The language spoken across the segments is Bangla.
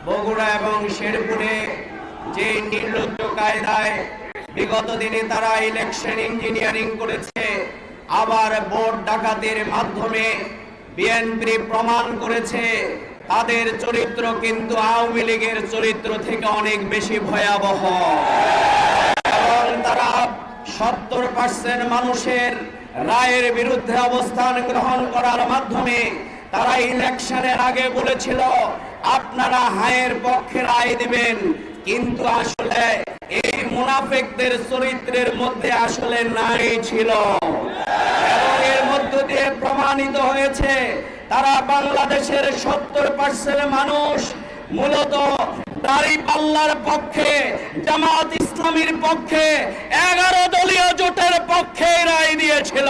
বগুড়া এবং শেরপুরে যে নির্লজ্জ কায়দায় বিগত দিনে তারা ইলেকশন ইঞ্জিনিয়ারিং করেছে, আবার ভোট ডাকাতির মাধ্যমে বিএনপি প্রমাণ করেছে তাদের চরিত্র কিন্তু আওয়ামী লীগের চরিত্র থেকে অনেক বেশি ভয়াবহ। এবং তারা 70% মানুষের রায়ের বিরুদ্ধে অবস্থান গ্রহণ করার মাধ্যমে তারা ইলেকশনের আগে বলেছিল আপনারা হায়ের পক্ষে রায় দিবেন, কিন্তু আসলে এই মুনাফিকদের চরিত্রের মধ্যে আসলে নারী ছিল। এবং এর মধ্য দিয়ে প্রমাণিত হয়েছে তারা বাংলাদেশের 70% মানুষ মূলত দাঁড়িপাল্লার পক্ষে, জামাত ইসলামীর পক্ষে, 11 দলীয় জোটের পক্ষে রায় দিয়েছিল।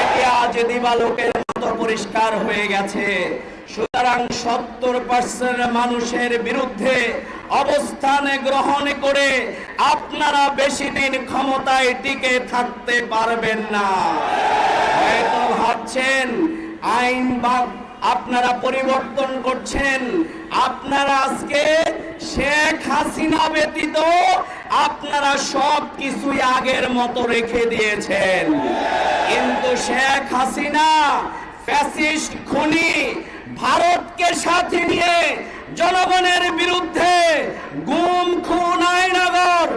এটি আজ দিবালোকের মতো পরিষ্কার হয়ে গেছে। সুতরাং 70% মানুষের বিরুদ্ধে অবস্থান গ্রহণ করে আপনারা বেশি দিন ক্ষমতায় টিকে থাকতে পারবেন না। হয়তো ভাবছেন আইন বা আপনারা পরিবর্তন করছেন, আপনারা আজকে শেখ হাসিনা ব্যতীত আপনারা সব কিছুই আগের মতো রেখে দিয়েছেন, কিন্তু শেখ হাসিনা ফ্যাসিস্ট খুনি ভারতকে সাথে নিয়ে জনগণের বিরুদ্ধে গুম খুন আইনাগর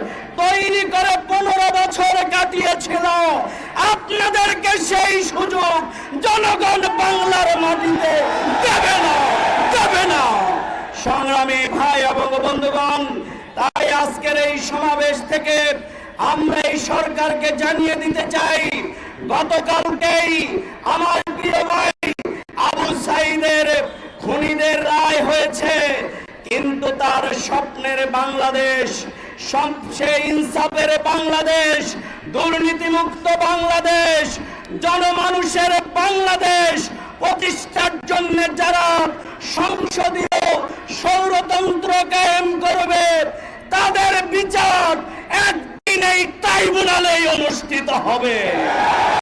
তৈরি করে 15 বছর কাটিয়েছিল। আপনাদেরকে সেই সুযোগ জনগণ বাংলার মাটিতে দেবে না, দেবে না। সংগ্রামী ভাই এবং বন্ধুগণ, তাই আজকের এই সমাবেশ থেকে আমরা এই সরকারকে জানিয়ে দিতে চাই, গতকালকেই আমার প্রিয় ভাই আবু সাইদের খুনিদের রায় হয়েছে, কিন্তু তার স্বপ্নের বাংলাদেশ, সবচেয়ে ইনসাফের বাংলাদেশ, দুর্নীতিমুক্ত বাংলাদেশ, জনমানুষের বাংলাদেশ প্রতিষ্ঠার জন্য যারা সংসদীয় স্বৈরতন্ত্র কায়েম করবে তাদের বিচার একদিন এই ট্রাইব্যুনালেই অনুষ্ঠিত হবে।